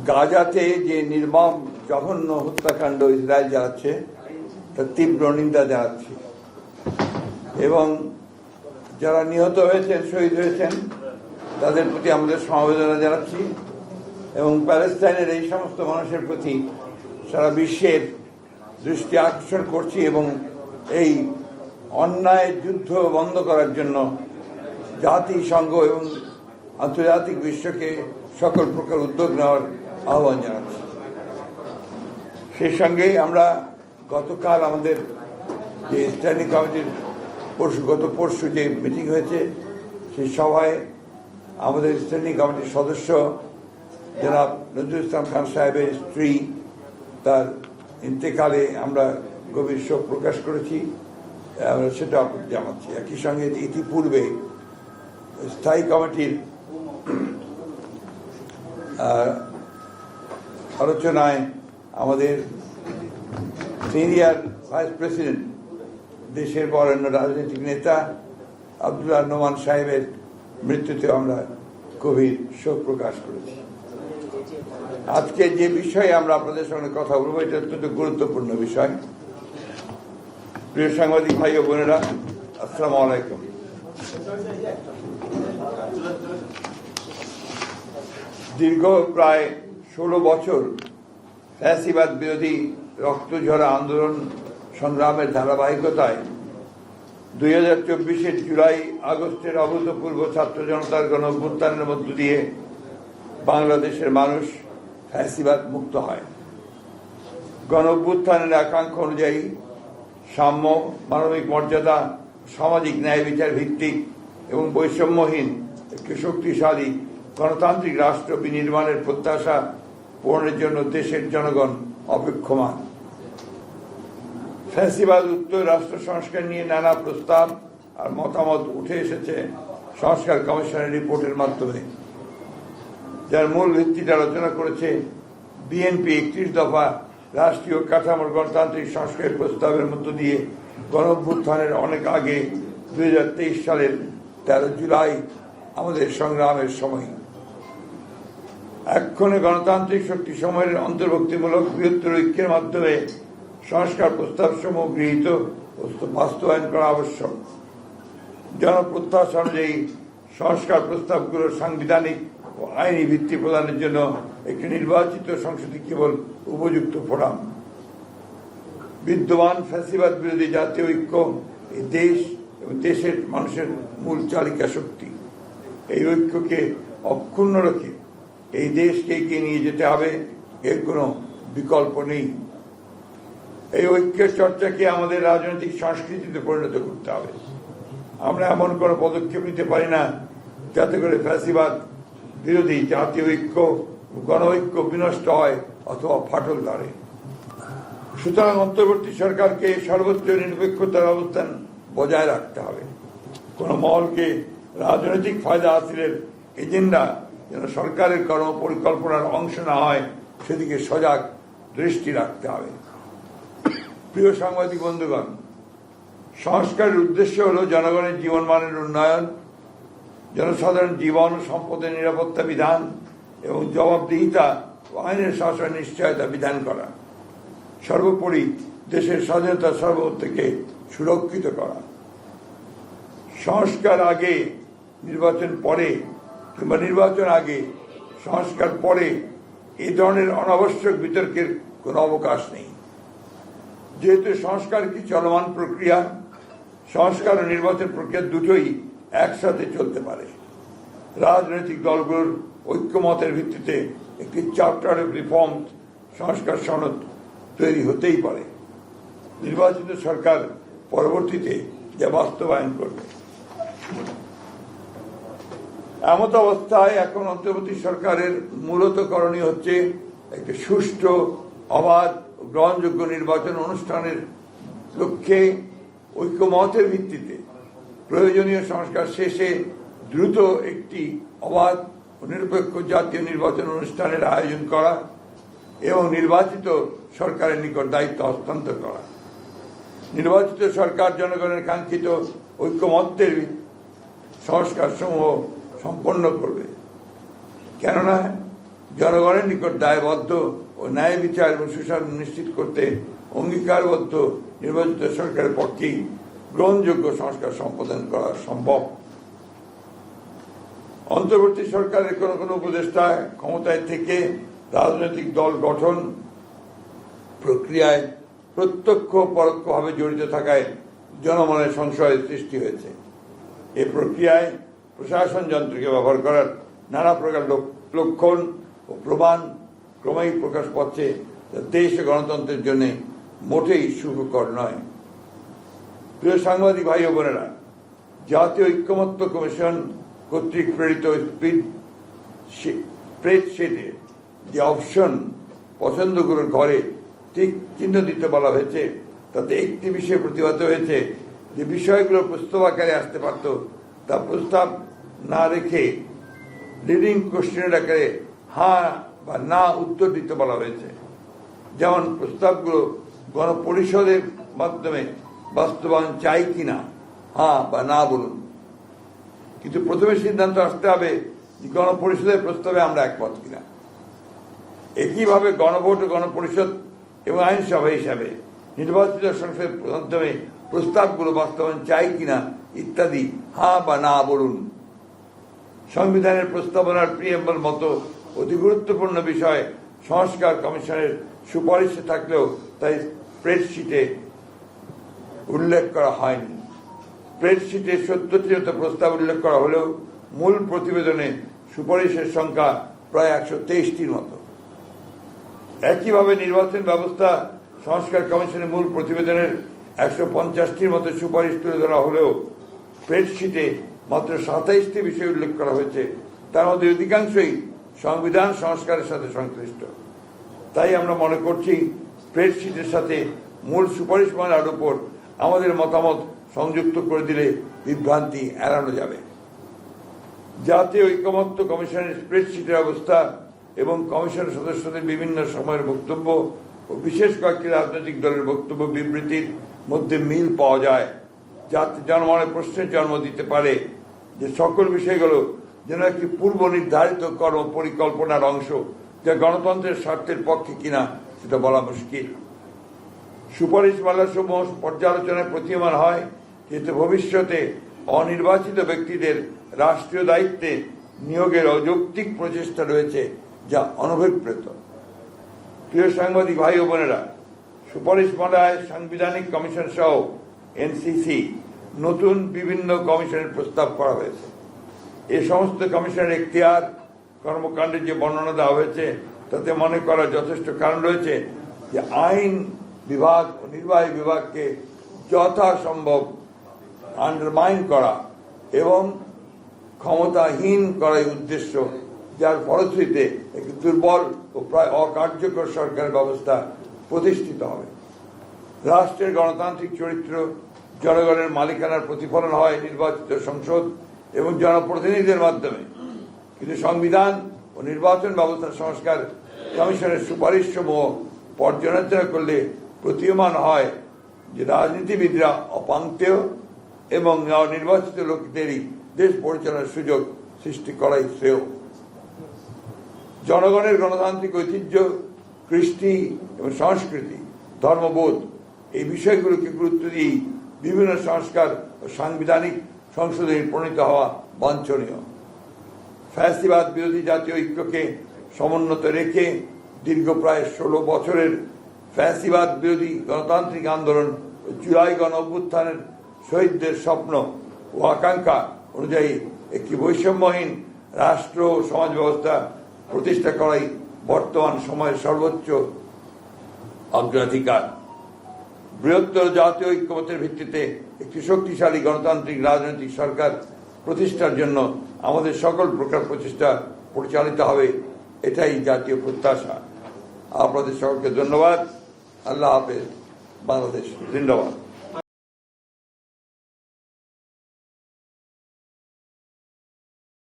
গাজাতে যে নির্মম জঘন্য হত্যাকাণ্ড ইসরায়েল চালাচ্ছে তার তীব্র নিন্দা জানাচ্ছি এবং যারা নিহত হয়েছেন, শহীদ হয়েছেন, তাদের প্রতি আমাদের সমবেদনা জানাচ্ছি এবং প্যালেস্টাইনের এই সমস্ত মানুষের প্রতি সারা বিশ্বের দৃষ্টি আকর্ষণ করছি এবং এই অন্যায় যুদ্ধ বন্ধ করার জন্য জাতিসংঘ এবং আন্তর্জাতিক বিশ্বকে সকল প্রকার উদ্যোগ নেওয়ার আহ্বান জানাচ্ছি। সেই সঙ্গে আমরা গতকাল আমাদের যে স্ট্যান্ডিং কমিটির গত পরশু যে মিটিং হয়েছে, সেই সভায় আমাদের স্ট্যান্ডিং কমিটির সদস্য জনাব নজরুল ইসলাম খান সাহেবের স্ত্রী তার ইন্তেকালে আমরা গভীর শোক প্রকাশ করেছি, আমরা সেটা আপনাকে জানাচ্ছি। একই সঙ্গে ইতিপূর্বে স্থায়ী কমিটির আলোচনায় আমাদের সিনিয়র ভাইস প্রেসিডেন্ট, দেশের বরেণ্য রাজনৈতিক নেতা আব্দুল্লাহ নোমান সাহেবের মৃত্যুতে আমরা গভীর শোক প্রকাশ করেছি। আজকে যে বিষয়ে আমরা আপনাদের সঙ্গে কথা বলবো, এটা অত্যন্ত গুরুত্বপূর্ণ বিষয়। প্রিয় সাংবাদিক ভাই ও বোনেরা, আসসালামু আলাইকুম। দীর্ঘ প্রায় 16 বছর ফ্যাসিবাদ বিরোধী রক্তঝরা আন্দোলন সংগ্রামের ধারাবাহিকতায় 2024 জুলাই আগস্টের অভূতপূর্ব ছাত্র জনতার গণ অভ্যুত্থানের মধ্য দিয়ে বাংলাদেশের মানুষ ফ্যাসিবাদ মুক্ত হয়। গণ অভ্যুত্থানের আকাঙ্ক্ষা অনুযায়ী সাম্য, মানবিক মর্যাদা, সামাজিক ন্যায় বিচার ভিত্তিক এবং বৈষম্যহীন একটি শক্তিশালী গণতান্ত্রিক রাষ্ট্র বিনির্মাণের প্রত্যাশা পূরণের জন্য দেশের জনগণ অপেক্ষমান। ফ্যাসিবাদ উত্তর রাষ্ট্র সংস্কার নিয়ে নানা প্রস্তাব আর মতামত উঠে এসেছে সংস্কার কমিশনের রিপোর্টের মাধ্যমে, যার মূল ভিত্তিতে আলোচনা করেছে বিএনপি 31 দফা রাষ্ট্রীয় কাঠামোর গণতান্ত্রিক সংস্কারের প্রস্তাবের মধ্য দিয়ে গণঅভ্যুত্থানের অনেক আগে 2023 সালের 13 জুলাই আমাদের সংগ্রামের সময়। এক্ষণে গণতান্ত্রিক শক্তি সময়ের অন্তর্ভুক্তিমূলক বৃহত্তর ঐক্যের মাধ্যমে সংস্কার প্রস্তাব সমূহ গৃহীত বাস্তবায়ন করা আবশ্যক। জনপ্রত্যাশা অনুযায়ী সংস্কার প্রস্তাবগুলোর সাংবিধানিক ও আইনি ভিত্তি প্রদানের জন্য একটি নির্বাচিত সংসদই কেবল উপযুক্ত ফোরাম। বিদ্যমান ফ্যাসিবাদ বিরোধী জাতীয় ঐক্য এই দেশ এবং দেশের মানুষের মূল চালিকা শক্তি। এই ঐক্যকে অক্ষুণ্ণ রেখে এই দেশকে এগিয়ে নিয়ে যেতে হবে, এর কোনো বিকল্প নেই। এই ঐক্যের চর্চাকে আমাদের রাজনৈতিক সংস্কৃতিতে পরিণত করতে হবে। আমরা এমন কোনো পদক্ষেপ নিতে পারি না যাতে করে ফ্যাসিবাদ বিরোধী জাতীয় ঐক্য, গণ ঐক্য বিনষ্ট হয় অথবা ফাটল ধরে। সুতরাং অন্তর্বর্তী সরকারকে সর্বোচ্চ নিরপেক্ষতার অবস্থান বজায় রাখতে হবে। কোন মহলকে রাজনৈতিক ফায়দা হাসিলের এজেন্ডা যেন সরকারের কর্ম পরিকল্পনার অংশ না হয়, সেদিকে সজাগ দৃষ্টি রাখতে হবে। প্রিয় সাংবাদিক বন্ধুগণ, সংস্কারের উদ্দেশ্য হল জনগণের জীবনমানের উন্নয়ন, জনসাধারণ জীবন ও সম্পদের নিরাপত্তা বিধান এবং জবাবদিহিতা ও আইনের শাসন নিশ্চয়তা বিধান করা, সর্বোপরি দেশের স্বাধীনতা সার্বভৌমত্বকে সুরক্ষিত করা। সংস্কার আগে নির্বাচন পরে কিংবা নির্বাচন আগে সংস্কার পরে এই ধরনের অনাবশ্যক বিতর্কের কোনো অবকাশ নেই। যেহেতু সংস্কার একটি চলমান প্রক্রিয়া, সংস্কার ও নির্বাচন প্রক্রিয়া দুটোই একসাথে চলতে পারে। রাজনৈতিক দলগুলোর ঐক্যমতের ভিত্তিতে একটি চার্টার অফ রিফর্ম সংস্কার সনদ তৈরি হতেই পারে। নির্বাচিত সরকার পরবর্তীতে যা বাস্তবায়ন করবে। এমত অবস্থায় এখন অন্তর্বর্তী সরকারের মূলত করণীয় হচ্ছে একটি সুষ্ঠু, অবাধ ও গ্রহণযোগ্য নির্বাচন অনুষ্ঠানের লক্ষ্যে ঐক্যমতের ভিত্তিতে প্রয়োজনীয় সংস্কার শেষে দ্রুত একটি অবাধ ও নিরপেক্ষ জাতীয় নির্বাচন অনুষ্ঠানের আয়োজন করা এবং নির্বাচিত সরকারের নিকট দায়িত্ব হস্তান্তর করা। নির্বাচিত সরকার জনগণের কাঙ্ক্ষিত ঐক্যমত্যের সংস্কার সমূহ সম্পন্ন করবে, কেননা জনগণের নিকট দায়বদ্ধ ও ন্যায় বিচার এবং সুশাসন নিশ্চিত করতে অঙ্গীকারবদ্ধ নির্বাচিত সরকারের পক্ষেই গ্রহণযোগ্য সংস্কার সম্পাদন করা সম্ভব। অন্তর্বর্তী সরকারের কোন কোন উপদেষ্টা ক্ষমতায় থেকে রাজনৈতিক দল গঠন প্রক্রিয়ায় প্রত্যক্ষ পরোক্ষভাবে জড়িত থাকায় জনমনের সংশয়ের সৃষ্টি হয়েছে। এই প্রক্রিয়ায় প্রশাসন যন্ত্রকে ব্যবহার করার নানা প্রকার লক্ষণ ও প্রমাণ ক্রমেই প্রকাশ পাচ্ছে, যা দেশ ও গণতন্ত্রের জন্য মোটেই সুখকর নয়। প্রিয় সাংবাদিক ভাই ও বোনেরা, জাতীয় ঐক্যমত্য কমিশন কর্তৃক প্রেরিত স্প্রেডশিটে যে অপশন পছন্দগুলোর ঘরে ঠিক চিহ্ন দিতে বলা হয়েছে, তাতে একটি বিষয় প্রতিবাদ হয়েছে যে বিষয়গুলো প্রস্তাব আকারে আসতে পারত, তা প্রস্তাব না রেখে লিডিং কোশ্চেনের আকারে হ্যাঁ বা না উত্তর দিতে বলা হয়েছে। যেমন প্রস্তাবগুলো গণপরিষদের মাধ্যমে বাস্তবায়ন চাই কিনা হ্যাঁ বা না বলুন, কিন্তু প্রথমে সিদ্ধান্ত আসতে হবে যে গণপরিষদের প্রস্তাবে আমরা একমত কিনা। একইভাবে গণভোট ও গণপরিষদ এবং আইনসভা হিসাবে নির্বাচিত সংসদের মাধ্যমে প্রস্তাবগুলো বাস্তবায়ন চাই কিনা ইত্যাদি হ্যাঁ বা না বলুন। সংবিধানের প্রস্তাবনার প্রিএম্বল মতো অতি গুরুত্বপূর্ণ বিষয় সংস্কার কমিশনের সুপারিশে থাকলেও তাই স্প্রেডশিটে উল্লেখ করা হয়নি। স্প্রেডশিটে 70টির মতো প্রস্তাব উল্লেখ করা হলেও মূল প্রতিবেদনে সুপারিশের সংখ্যা প্রায় 123টির মতো। একইভাবে নির্বাচন ব্যবস্থা সংস্কার কমিশনের মূল প্রতিবেদনের 150টির মতো সুপারিশ তুলে ধরা হলেও স্প্রেডশিটে মাত্র 27টি বিষয় উল্লেখ করা হয়েছে, তার মধ্যে অধিকাংশই সংবিধান সংস্কারের সাথে সংশ্লিষ্ট। তাই আমরা মনে করছি স্প্রেডশিটের সাথে মূল সুপারিশমালার উপর আমাদের মতামত সংযুক্ত করে দিলে বিভ্রান্তি এড়ানো যাবে। জাতীয় ঐক্যমত্য কমিশনের স্প্রেডশিটের অবস্থা এবং কমিশন সদস্যদের বিভিন্ন সময়ের বক্তব্য ও বিশেষ কয়েকটি রাজনৈতিক দলের বক্তব্য বিবৃতির মধ্যে মিল পাওয়া যায়, যাতে জনমনে প্রশ্নের জন্ম দিতে পারে যে সকল বিষয়গুলো যেন একটি পূর্ব নির্ধারিত কর্ম পরিকল্পনার অংশ, যা গণতন্ত্রের স্বার্থের পক্ষে কিনা সেটা বলা মুশকিল। সুপারিশমালা সমূহ পর্যালোচনায় প্রতীয়মান হয় কিন্তু ভবিষ্যতে অনির্বাচিত ব্যক্তিদের রাষ্ট্রীয় দায়িত্বে নিয়োগের অযৌক্তিক প্রচেষ্টা রয়েছে, যা অনভিপ্রেত। প্রিয় সাংবাদিক ভাই ও বোনেরা, সুপারিশমালায় সাংবিধানিক কমিশন সহ এনসিসি নতুন বিভিন্ন কমিশনের প্রস্তাব করা হয়েছে। এই সমস্ত কমিশনের এখতিয়ার কর্মকাণ্ডের যে বর্ণনা দেওয়া হয়েছে তাতে মনে করার যথেষ্ট কারণ রয়েছে যে আইন বিভাগ ও নির্বাহী বিভাগকে যথাসম্ভব আন্ডারমাইন করা এবং ক্ষমতাহীন করাই উদ্দেশ্য, যার ফলশ্রুতিতে একটি দুর্বল ও প্রায় অকার্যকর সরকার ব্যবস্থা প্রতিষ্ঠিত হবে। রাষ্ট্রের গণতান্ত্রিক চরিত্র জনগণের মালিকানার প্রতিফলন হয় নির্বাচিত সংসদ এবং জনপ্রতিনিধিদের মাধ্যমে, কিন্তু সংবিধান ও নির্বাচন ব্যবস্থার সংস্কার কমিশনের সুপারিশ সমূহ পর্যালোচনা করলে প্রতীয়মান হয় যে রাজনীতিবিদরা অপাঙ্ক্তেয় এবং নির্বাচিত লোকদেরই দেশ পরিচালনার সুযোগ সৃষ্টি করাই শ্রেয়। জনগণের গণতান্ত্রিক ঐতিহ্য, কৃষ্টি এবং সংস্কৃতি, ধর্মবোধ এই বিষয়গুলোকে গুরুত্ব দিয়ে বিভিন্ন সংস্কার ও সাংবিধানিক সংশোধনী প্রণীত হওয়া বাঞ্ছনীয়। ফ্যাসিবাদ বিরোধী জাতীয় ঐক্যকে সমুন্নত রেখে দীর্ঘ প্রায় 16 বছরের ফ্যাসিবাদ বিরোধী গণতান্ত্রিক আন্দোলন ও জুলাই গণ অভ্যুত্থানের শহীদদের স্বপ্ন ও আকাঙ্ক্ষা অনুযায়ী একটি বৈষম্যহীন রাষ্ট্র ও সমাজ ব্যবস্থা প্রতিষ্ঠা করাই বর্তমান সময়ের সর্বোচ্চ অগ্রাধিকার। বৃহত্তর জাতীয় ঐক্যমত্যের ভিত্তিতে একটি শক্তিশালী গণতান্ত্রিক রাজনৈতিক সরকার প্রতিষ্ঠার জন্য আমাদের সকল প্রকার প্রচেষ্টা পরিচালিত হবে, এটাই জাতীয় প্রত্যাশা। আপনাদের সকলকে ধন্যবাদ। আল্লাহ হাফেজ। বাংলাদেশ জিন্দাবাদ।